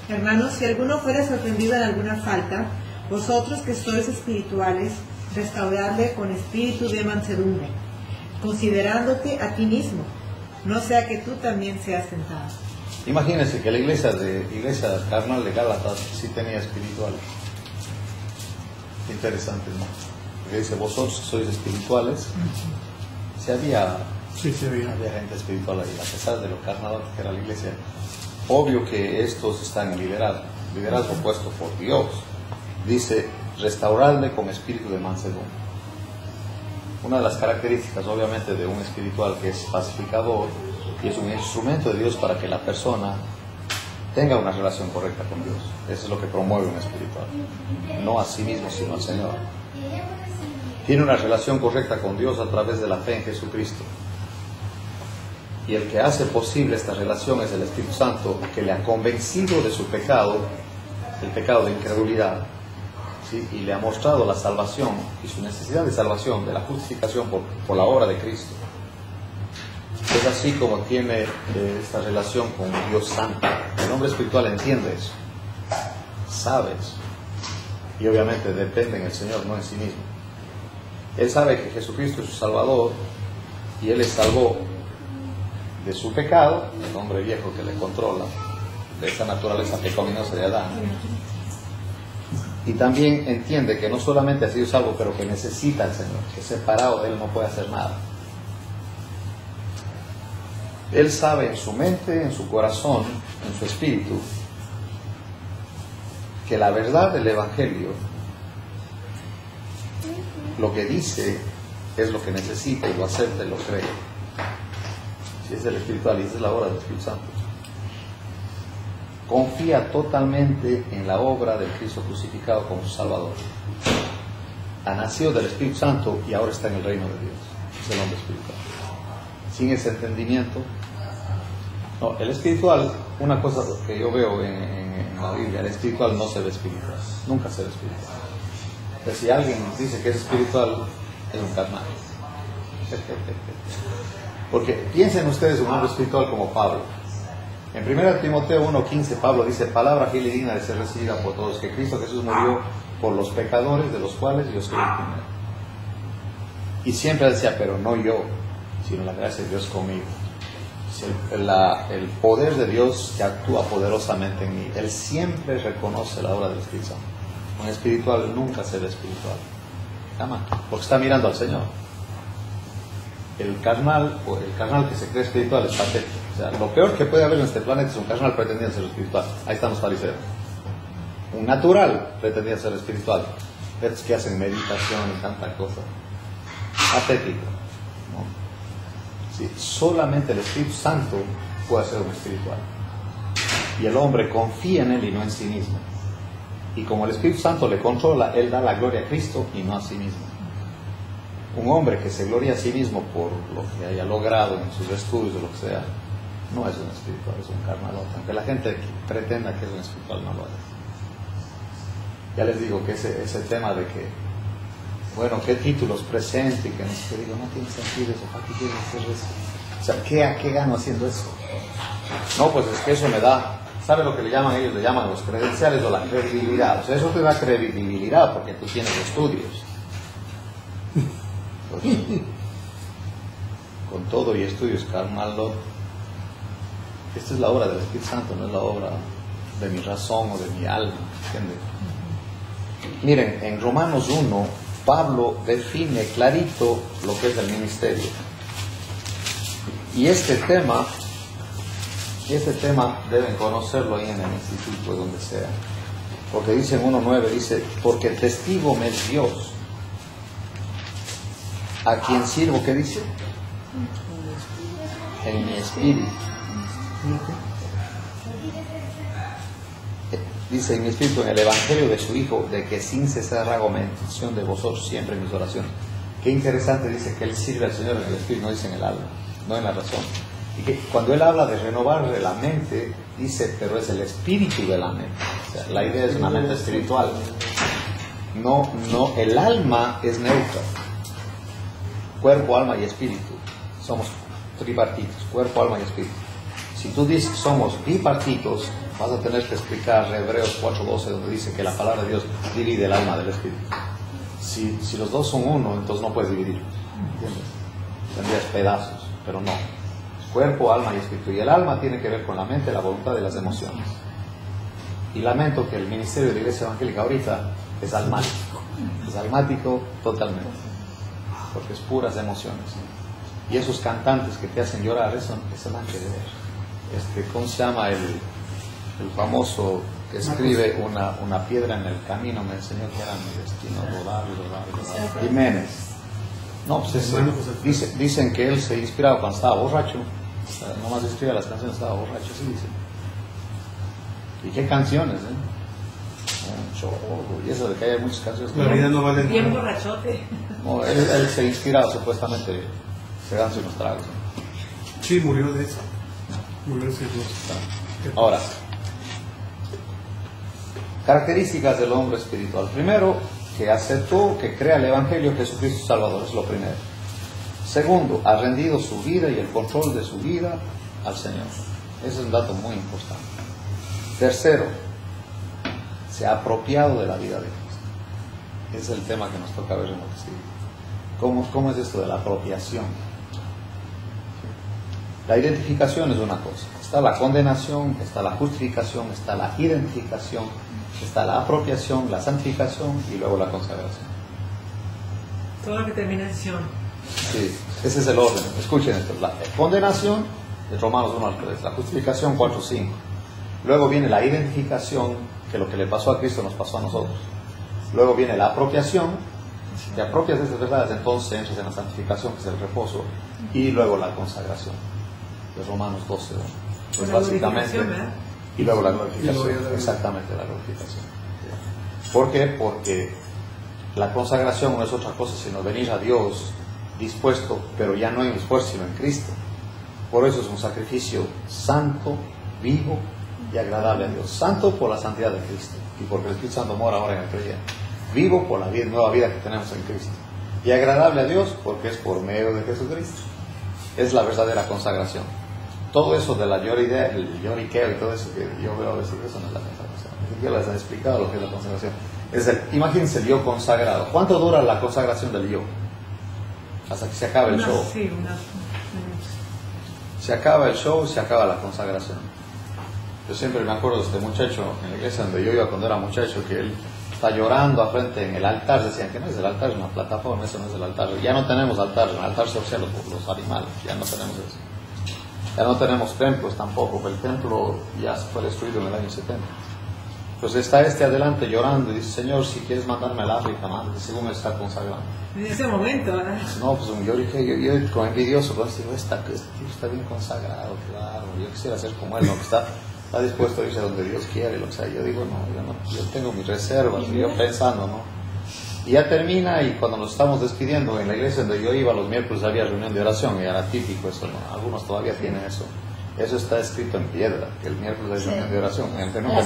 Hermanos, si alguno fuera sorprendido en alguna falta, vosotros que sois espirituales, restauradle con espíritu de mansedumbre, considerándote a ti mismo, no sea que tú también seas tentado. Imagínense que la iglesia carnal de Gálatas sí tenía espirituales. Interesante, ¿no? Porque dice: vosotros sois espirituales. Sí había gente espiritual ahí, a pesar de lo carnal que era la iglesia. Obvio que estos están en liderazgo puesto por Dios. Dice: restauradle con espíritu de mansedumbre. Una de las características, obviamente, de un espiritual, que es pacificador y es un instrumento de Dios para que la persona tenga una relación correcta con Dios. Eso es lo que promueve un espiritual. No a sí mismo, sino al Señor. Tiene una relación correcta con Dios a través de la fe en Jesucristo. Y el que hace posible esta relación es el Espíritu Santo, que le ha convencido de su pecado, el pecado de incredulidad, ¿sí? Y le ha mostrado la salvación y su necesidad de salvación, de la justificación por la obra de Cristo. Es así como tiene esta relación con Dios Santo. El hombre espiritual entiende eso, sabe eso, y obviamente depende en el Señor, no en sí mismo. Él sabe que Jesucristo es su Salvador, y Él le salvó de su pecado, el hombre viejo que le controla, de esa naturaleza pecaminosa de Adán. Y también entiende que no solamente ha sido salvo, pero que necesita al Señor, que separado de Él no puede hacer nada. Él sabe en su mente, en su corazón, en su espíritu, que la verdad del Evangelio, lo que dice, es lo que necesita, y lo acepta y lo cree. Si es el espiritual, y esa es la obra del Espíritu Santo. Confía totalmente en la obra del Cristo crucificado como su Salvador. Ha nacido del Espíritu Santo y ahora está en el reino de Dios. Es el hombre espiritual. Sin ese entendimiento, no, el espiritual, una cosa que yo veo en la Biblia, el espiritual no se ve espiritual, nunca se ve espiritual. Pero si alguien dice que es espiritual, es un carnal. Porque piensen ustedes un hombre espiritual como Pablo. En 1 Timoteo 1:15, Pablo dice: palabra fiel y digna de ser recibida por todos, que Cristo Jesús murió por los pecadores, de los cuales yo soy el primero. Y siempre decía: pero no yo, sino la gracia de Dios conmigo. El poder de Dios que actúa poderosamente en mí. Él siempre reconoce la obra del Espíritu Santo. Un espiritual nunca se ve espiritual, jamás, porque está mirando al Señor. El carnal que se cree espiritual es patético. O sea, lo peor que puede haber en este planeta es un carnal pretendiendo ser espiritual. Ahí están los fariseos. Un natural pretendía ser espiritual. Estos que hacen meditación y tanta cosa. Patético, ¿no? Sí, solamente el Espíritu Santo puede ser un espiritual. Y el hombre confía en Él y no en sí mismo. Y como el Espíritu Santo le controla, Él da la gloria a Cristo y no a sí mismo. Un hombre que se gloria a sí mismo por lo que haya logrado en sus estudios o lo que sea, no es un espiritual, es un carnalote. Aunque la gente pretenda que es un espiritual, no lo es. Ya les digo que ese tema de que bueno, ¿qué títulos presente? Que no sé qué, digo, no tiene sentido eso, ¿para qué quieres hacer eso? O sea, ¿qué gano haciendo eso? No, pues es que eso me da, ¿sabe lo que le llaman ellos? Le llaman los credenciales o la credibilidad. O sea, eso te da credibilidad porque tú tienes estudios. Pues, con todo y estudios, carnal, esta es la obra del Espíritu Santo, no es la obra de mi razón o de mi alma, ¿entiendes? Miren, en Romanos 1, Pablo define clarito lo que es el ministerio. Y este tema deben conocerlo ahí en el instituto, donde sea. Porque dice en 1.9, dice, porque testigo me es Dios, a quien sirvo, ¿qué dice? En mi espíritu. Dice en mi espíritu, en el evangelio de su Hijo, de que sin cesar hago mención de vosotros siempre en mis oraciones. Qué interesante, dice que él sirve al Señor en el espíritu, no dice en el alma, no en la razón. Y que cuando él habla de renovar de la mente, dice, pero es el espíritu de la mente. O sea, la idea es una mente espiritual. No, el alma es neutra. Cuerpo, alma y espíritu. Somos tripartitos, cuerpo, alma y espíritu. Si tú dices que somos bipartitos, vas a tener que explicar Hebreos 4.12, donde dice que la palabra de Dios divide el alma del espíritu. Si los dos son uno, entonces no puedes dividir. ¿Entiendes? Tendrías pedazos, pero no. Cuerpo, alma y espíritu. Y el alma tiene que ver con la mente, la voluntad y las emociones. Y lamento que el ministerio de la Iglesia Evangélica ahorita es almático. Es almático totalmente. Porque es puras emociones. Y esos cantantes que te hacen llorar, eso nada que ver. ¿Cómo se llama el famoso que escribe una piedra en el camino? Me enseñó que era mi destino, rodar. Jiménez. No, pues dicen que él se inspiraba cuando estaba borracho. O sea, nomás escribía las canciones, estaba borracho, sí dicen. ¿Y qué canciones, y eso de que hay muchas canciones. La vida no vale bien borrachote. No, él se inspiraba supuestamente, se dan unos tragos. Sí, murió de eso. Murió de eso. Ahora, características del hombre espiritual. Primero, que aceptó, que crea el Evangelio de Jesucristo Salvador, es lo primero. Segundo, ha rendido su vida y el control de su vida al Señor. Ese es un dato muy importante. Tercero, se ha apropiado de la vida de Cristo. Ese es el tema que nos toca ver en lo que sigue. ¿Cómo es esto de la apropiación? La identificación es una cosa. Está la condenación, está la justificación, está la identificación, está la apropiación, la santificación y luego la consagración. Todo lo que termina en Sion. Sí, ese es el orden. Escuchen esto. La condenación de Romanos 1:3, la justificación 4:5. Luego viene la identificación, que lo que le pasó a Cristo nos pasó a nosotros. Luego viene la apropiación. Te apropias de esas verdades, entonces entras en la santificación, que es el reposo. Y luego la consagración, de Romanos 12. Pues básicamente. Y luego la glorificación. Exactamente, la glorificación. ¿Por qué? Porque la consagración no es otra cosa sino venir a Dios dispuesto, pero ya no en esfuerzo sino en Cristo. Por eso es un sacrificio santo, vivo y agradable a Dios. Santo por la santidad de Cristo y porque el Espíritu Santo mora ahora en el creyente. Vivo por la nueva vida que tenemos en Cristo. Y agradable a Dios porque es por medio de Jesucristo. Es la verdadera consagración. Todo eso de la el lloriqueo y todo eso que yo veo a veces, eso no es la consagración. Yo les he explicado lo que es la consagración. Imagínense el yo consagrado. ¿Cuánto dura la consagración del yo? Hasta que se acabe el show. Sí, se acaba el show, se acaba la consagración. Yo siempre me acuerdo de este muchacho en la iglesia donde yo iba cuando era muchacho, que él está llorando a frente en el altar. Decían que no es el altar, es una plataforma, eso no es el altar. Ya no tenemos altar, en el altar se hacían los animales, ya no tenemos eso. Ya no tenemos templos tampoco, el templo ya fue destruido en el año 70. Pues está adelante llorando y dice, Señor, si quieres mandarme al África, mándame, según él está consagrando. En ese momento, ¿verdad? No, pues yo con envidioso, pues digo, este tío está bien consagrado, claro, yo quisiera ser como él, ¿no? Que está dispuesto a irse donde Dios quiere, lo que sea. Yo digo, yo tengo mis reservas, y yo pensando, ¿no? Y ya termina, y cuando nos estamos despidiendo en la iglesia donde yo iba, los miércoles había reunión de oración, y era típico eso, ¿no? Algunos todavía tienen eso. Eso está escrito en piedra, que el miércoles hay reunión de oración. Gente nunca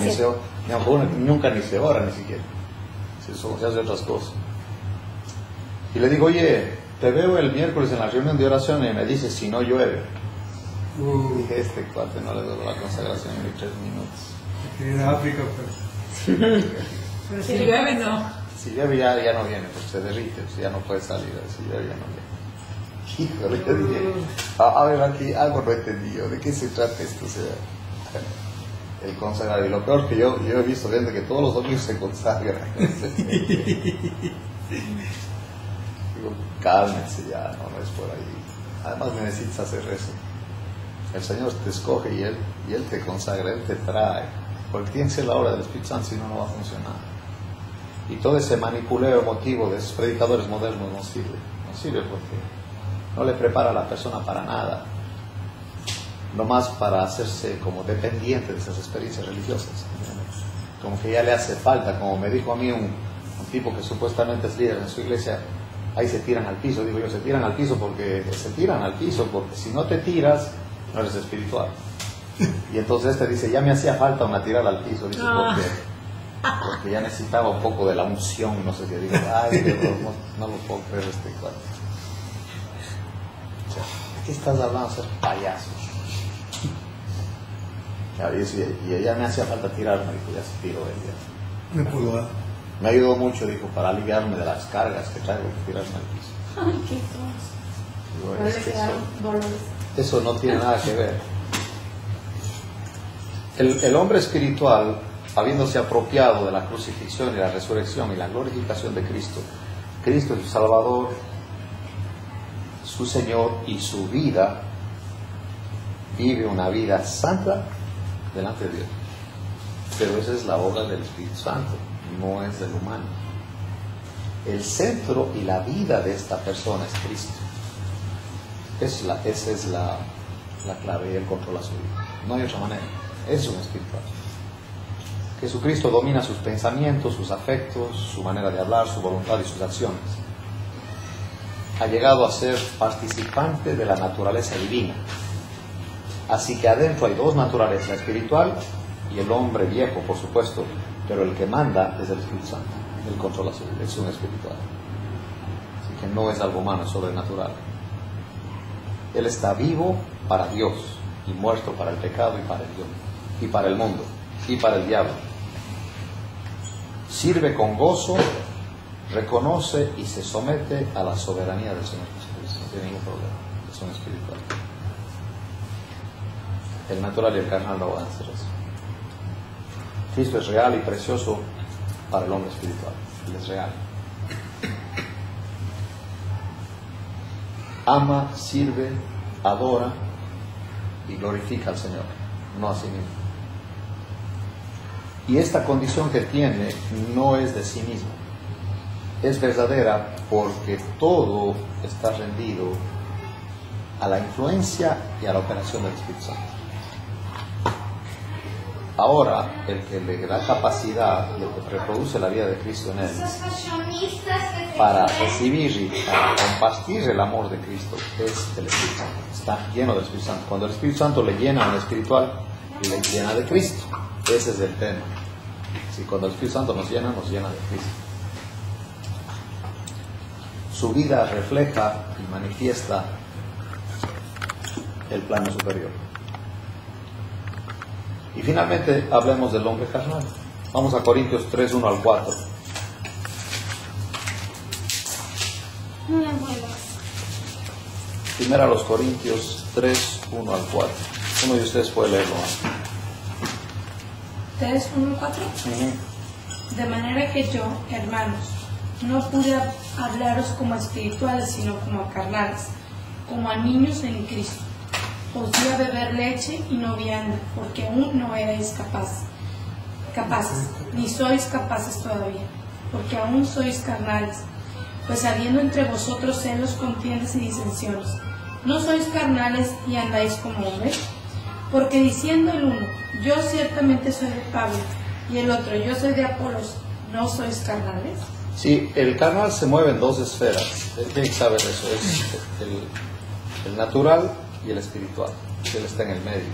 ni se ora ni siquiera. Se hace otras cosas. Y le digo, oye, te veo el miércoles en la reunión de oración y me dices si no llueve. Dije, este cuate no le doy la consagración en 3 minutos. En África, pues. Pero si llueve, no. Si llueve ya no viene, porque se derrite, o sea, ya no puede salir, si llueve ya no viene. Híjole, yo dije, a ver, aquí algo no he entendido, ¿de qué se trata esto? O sea, el consagrar, y lo peor es que yo he visto gente que todos los domingos se consagran. Digo, cálmense ya, no es por ahí. Además necesitas hacer eso. El Señor te escoge y Él te consagra, Él te trae, porque tiene que ser la obra del Espíritu Santo, si no, no va a funcionar. Y todo ese manipuleo emotivo de esos predicadores modernos no sirve porque no le prepara a la persona para nada, nomás para hacerse como dependiente de esas experiencias religiosas, como que ya le hace falta, como me dijo a mí un tipo que supuestamente es líder en su iglesia, ahí se tiran al piso. Digo yo, se tiran al piso porque si no te tiras no eres espiritual. Y entonces este dice, ya me hacía falta una tirada al piso, dice, porque ya necesitaba un poco de la unción, no sé qué. Digo, ay, no lo puedo creer este cuadro. O sea, ¿de qué estás hablando? Ser payaso. Y ella me hacía falta tirarme, dijo, ya se tiró ella. Me puedo dar. Me ayudó mucho, dijo, para aliviarme de las cargas que traigo que tirarme al piso. Ay, qué cosa. Digo, es que eso no tiene nada que ver. El hombre espiritual, habiéndose apropiado de la crucifixión y la resurrección y la glorificación de Cristo, Cristo es su Salvador, su Señor, y su vida, vive una vida santa delante de Dios. Pero esa es la obra del Espíritu Santo, no es del humano. El centro y la vida de esta persona es Cristo. Esa es la clave, y Él controla su vida. No hay otra manera. Es un espiritual. Jesucristo domina sus pensamientos, sus afectos, su manera de hablar, su voluntad y sus acciones. Ha llegado a ser participante de la naturaleza divina. Así que adentro hay dos naturalezas, la espiritual y el hombre viejo, por supuesto, pero el que manda es el Espíritu Santo. Él controla su vida, es un espiritual. Así que no es algo humano, es sobrenatural. Él está vivo para Dios y muerto para el pecado y para el diablo, y para el mundo y para el diablo. Sirve con gozo, reconoce y se somete a la soberanía del Señor Jesucristo. No tiene ningún problema, es un espiritual. El natural y el carnal no van a hacer eso. Cristo es real y precioso para el hombre espiritual. Él es real. Ama, sirve, adora y glorifica al Señor, no a sí mismo. Y esta condición que tiene no es de sí mismo, es verdadera porque todo está rendido a la influencia y a la operación del Espíritu Santo. Ahora, el que le da capacidad y el que reproduce la vida de Cristo en él para recibir y para compartir el amor de Cristo es el Espíritu Santo. Está lleno del Espíritu Santo. Cuando el Espíritu Santo le llena a un espiritual, le llena de Cristo. Ese es el tema. Si cuando el Espíritu Santo nos llena de Cristo. Su vida refleja y manifiesta el plano superior. Y finalmente hablemos del hombre carnal. Vamos a Corintios 3, 1 al 4. Primero a los Corintios 3, 1 al 4. Uno de ustedes puede leerlo. 3, 1 al 4. De manera que yo, hermanos, no pude hablaros como espirituales, sino como carnales, como a niños en Cristo. Os di a beber leche y no vianda, porque aún no erais capaces, ni sois capaces todavía, porque aún sois carnales. Pues habiendo entre vosotros celos, contiendas y disensiones, ¿no sois carnales y andáis como hombres? Porque diciendo el uno, yo ciertamente soy de Pablo, y el otro, yo soy de Apolos, ¿no sois carnales? Sí, el carnal se mueve en dos esferas. Tiene que saber eso. Es el natural y el espiritual. Él está en el medio.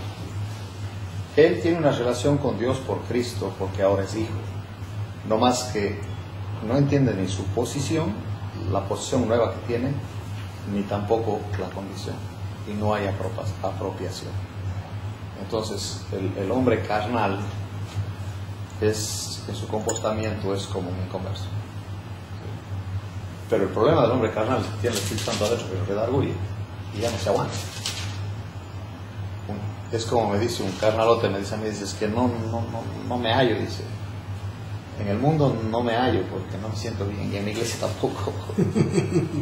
Él tiene una relación con Dios por Cristo, porque ahora es hijo. No más que no entiende ni su posición la posición nueva que tiene, ni tampoco la condición. Y no hay apropiación. Entonces, el hombre carnal en su comportamiento es como un inconverso. Pero el problema del hombre carnal es que tiene el Espíritu Santo adentro, que le da orgullo y ya no se aguanta. Es como me dice un carnalote, me dice a mí, dice, es que no me hallo, dice. En el mundo no me hallo porque no me siento bien, y en la iglesia tampoco.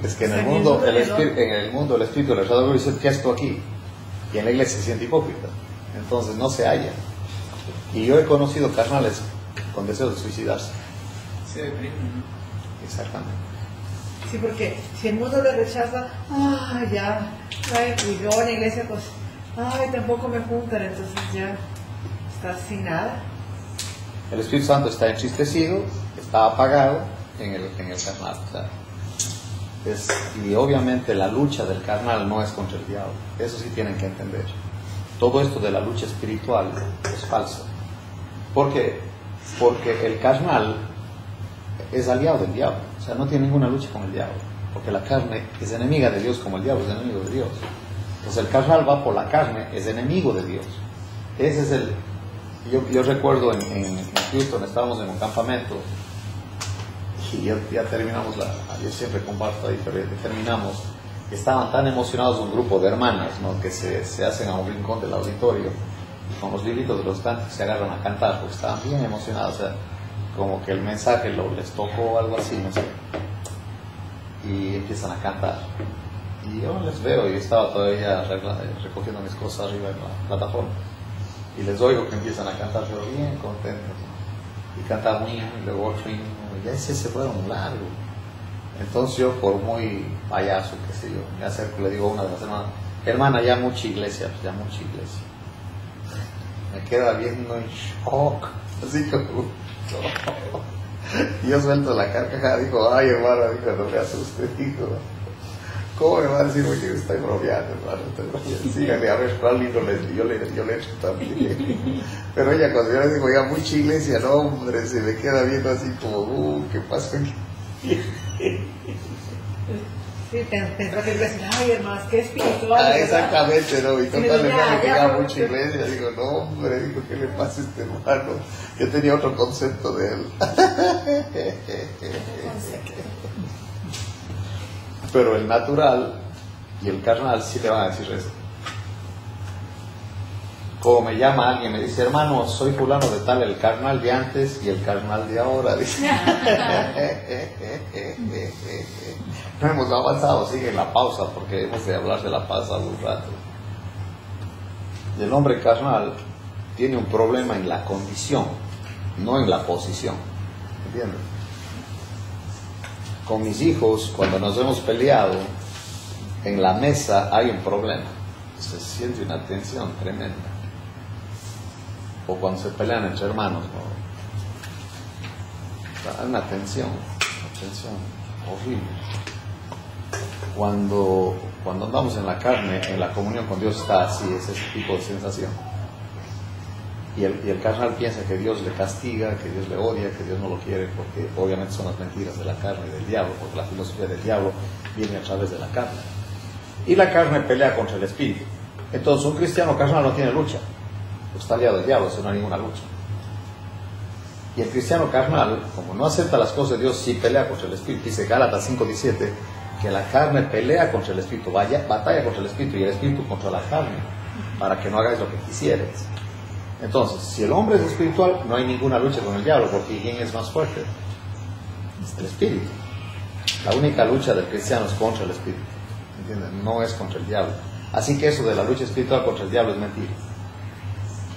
Es que en el mundo el Espíritu le da orgullo y dice, ¿qué haces tú aquí? Y en la iglesia se siente hipócrita. Entonces no se halla. Y yo he conocido carnales con deseos de suicidarse. Se deprimen. Exactamente. Sí, porque si el mundo le rechaza, ya, y yo en la iglesia, pues, tampoco me juntan, entonces ya estás sin nada. El Espíritu Santo está entristecido, está apagado en el carnal. O sea, y obviamente la lucha del carnal no es contra el diablo. Eso sí tienen que entender. Todo esto de la lucha espiritual es falso. ¿Por qué? Porque el carnal es aliado del diablo. O sea, no tiene ninguna lucha con el diablo. Porque la carne es enemiga de Dios como el diablo es enemigo de Dios. Entonces el carnal va por la carne, es enemigo de Dios. Ese es el... Yo recuerdo en Houston, estábamos en un campamento y ya terminamos, yo siempre comparto ahí, pero ya terminamos. Estaban tan emocionados un grupo de hermanas, ¿no? Que se hacen a un rincón del auditorio y con los libritos de los cantos se agarran a cantar porque estaban bien emocionados, o sea, como que el mensaje les tocó o algo así, no sé, y empiezan a cantar y yo les veo, yo estaba todavía recogiendo mis cosas arriba en la plataforma y les oigo que empiezan a cantar, pero bien contentos, ¿no? Y cantan un himno y luego otro himno y ya se fueron largo. Entonces yo, por muy payaso, qué sé yo, me acerco y le digo a una de las hermanas, hermana, ya mucha iglesia, pues ya mucha iglesia. Me queda viendo en shock, así como... Y yo suelto la carcajada, dijo, ay hermana, dijo, no me asuste, dijo, ¿cómo me va a decir? Oye, estoy bromeando, hermano, síganle a ver cuál libro yo le echo también. Pero ella cuando yo le digo, ya mucha iglesia, no hombre, se me queda viendo así como, ¿qué pasó aquí? Sí, pensó que iba a decir, ay hermanos, qué espiritual. Exactamente, ¿no? Y total, ya, que ya mucha iglesia. Digo, no, hombre, digo, ¿qué le pasa a este hermano? Yo tenía otro concepto de él. Pero el natural y el carnal sí le van a decir eso. Como me llama alguien, me dice, hermano, soy fulano de tal, el carnal de antes y el carnal de ahora. Dice. No hemos avanzado, sigue la pausa, porque hemos de hablar de la pausa un rato. Y el hombre carnal tiene un problema en la condición, no en la posición. ¿Entiendes? Con mis hijos, cuando nos hemos peleado, en la mesa hay un problema. Se siente una tensión tremenda. O cuando se pelean entre hermanos, ¿no? Hay una tensión horrible. Cuando andamos en la carne, en la comunión con Dios está así, es ese tipo de sensación. Y el carnal piensa que Dios le castiga, que Dios le odia, que Dios no lo quiere, porque obviamente son las mentiras de la carne y del diablo, porque la filosofía del diablo viene a través de la carne. Y la carne pelea contra el espíritu. Entonces un cristiano carnal no tiene lucha. Está aliado del diablo, eso no hay ninguna lucha. Y el cristiano carnal, como no acepta las cosas de Dios, sí pelea contra el espíritu. Dice Gálatas 5:17, que la carne pelea contra el espíritu, batalla contra el espíritu y el espíritu contra la carne, para que no hagáis lo que quisieres. Entonces, si el hombre es espiritual, no hay ninguna lucha con el diablo, porque ¿quién es más fuerte? El espíritu. La única lucha del cristiano es contra el espíritu, ¿entiendes? No es contra el diablo. Así que eso de la lucha espiritual contra el diablo es mentira.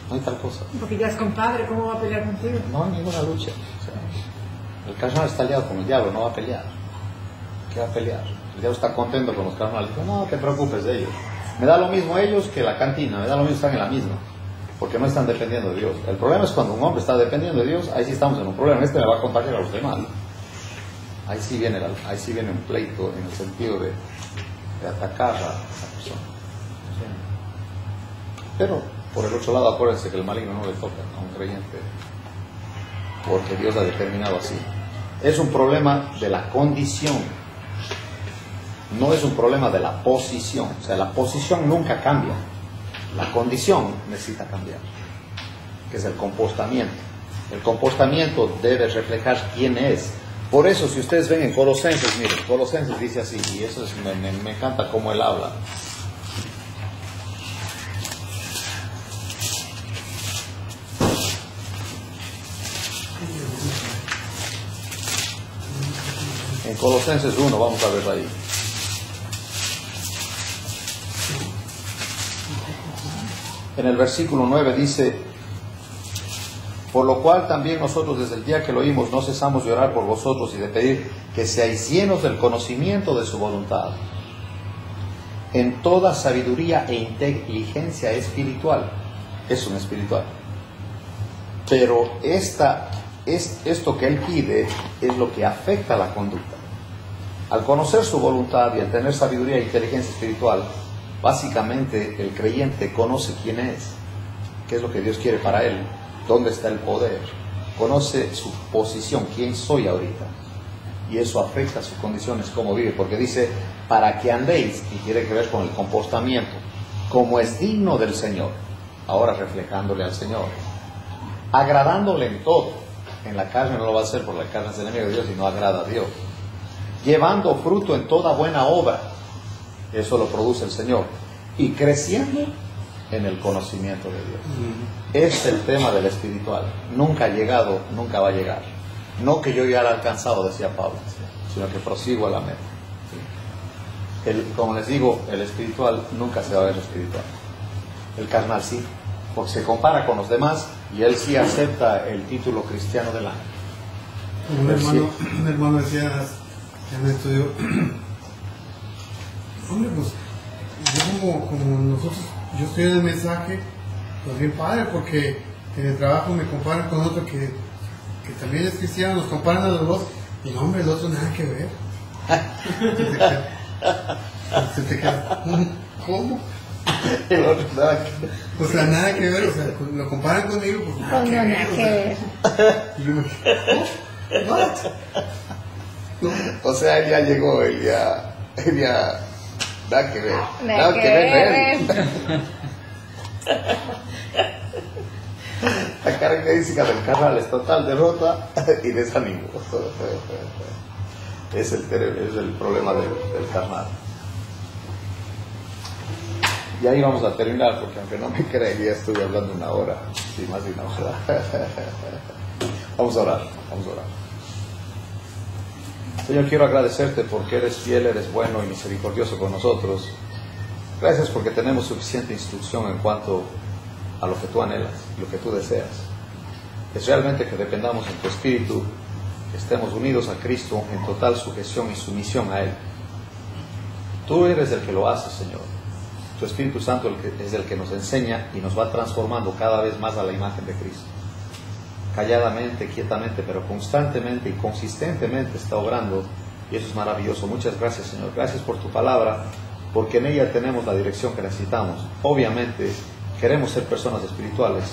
No hay tal cosa. Porque ya es compadre, ¿cómo va a pelear contigo? No hay ninguna lucha. O sea, el carnal está aliado con el diablo, no va a pelear. ¿Qué va a pelear? El diablo está contento con los carnales. No te preocupes de ellos. Me da lo mismo ellos que la cantina, me da lo mismo, están en la misma. Porque no están dependiendo de Dios. El problema es cuando un hombre está dependiendo de Dios, ahí sí estamos en un problema. Este me va a contagiar a los demás. Ahí sí viene un pleito en el sentido de atacar a esa persona. Pero por el otro lado, acuérdense que el maligno no le toca a un creyente, porque Dios ha determinado así. Es un problema de la condición, No es un problema de la posición. O sea, la posición nunca cambia. La condición necesita cambiar, que es el comportamiento. El comportamiento debe reflejar quién es. Por eso, si ustedes ven en Colosenses, miren, Colosenses dice así, y eso es, me encanta cómo él habla. En Colosenses 1, vamos a ver ahí. En el versículo 9 dice: por lo cual también nosotros desde el día que lo oímos no cesamos de orar por vosotros y de pedir que seáis llenos del conocimiento de su voluntad, en toda sabiduría e inteligencia espiritual. Es un espiritual. Pero esto que él pide es lo que afecta la conducta. Al conocer su voluntad y al tener sabiduría e inteligencia espiritual, básicamente el creyente conoce quién es, qué es lo que Dios quiere para él, dónde está el poder, conoce su posición, quién soy ahorita, y eso afecta sus condiciones, cómo vive, porque dice, para que andéis, y tiene que ver con el comportamiento, como es digno del Señor, ahora reflejándole al Señor, agradándole en todo. En la carne no lo va a hacer, porque la carne es enemigo de Dios y no agrada a Dios. Llevando fruto en toda buena obra, eso lo produce el Señor, y creciendo en el conocimiento de Dios. Es el tema del espiritual. Nunca ha llegado, nunca va a llegar. No que yo ya lo he alcanzado, decía Pablo, sino que prosigo a la meta. Como les digo, el espiritual nunca se va a ver espiritual. El carnal sí, porque se compara con los demás y él sí acepta el título cristiano del año. Un hermano decía en el estudio, hombre, pues yo como nosotros, yo estoy en el mensaje, pues bien padre, porque en el trabajo me comparan con otro que también es cristiano, nos comparan a los dos, y no, hombre, el otro nada que ver. Se te queda, ¿cómo? El otro nada que ver. O sea, nada que ver, o sea, lo comparan conmigo, pues nada que ver. Y yo me quedo, ¿what? O sea, él ya llegó, él ya nada que ver. Nada que ver. La característica del carnal es total derrota y desánimo. Es el problema del carnal. Y ahí vamos a terminar, porque aunque no me crean, ya estuve hablando una hora, sí, más de una hora. Vamos a orar. Señor, quiero agradecerte porque eres fiel, eres bueno y misericordioso con nosotros. Gracias porque tenemos suficiente instrucción en cuanto a lo que tú anhelas, lo que tú deseas. Es realmente que dependamos en tu Espíritu, que estemos unidos a Cristo en total sujeción y sumisión a Él. Tú eres el que lo hace, Señor. Tu Espíritu Santo es el que nos enseña y nos va transformando cada vez más a la imagen de Cristo. Calladamente, quietamente, pero constantemente y consistentemente está obrando, y eso es maravilloso. Muchas gracias, Señor. Gracias por tu palabra, porque en ella tenemos la dirección que necesitamos. Obviamente queremos ser personas espirituales,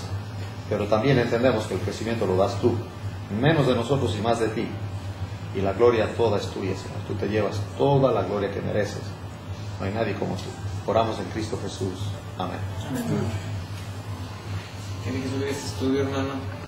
pero también entendemos que el crecimiento lo das tú, menos de nosotros y más de ti, y la gloria toda es tuya, Señor. Tú te llevas toda la gloria que mereces. No hay nadie como tú. Oramos en Cristo Jesús. Amén. ¿Tiene que subir este estudio, hermano?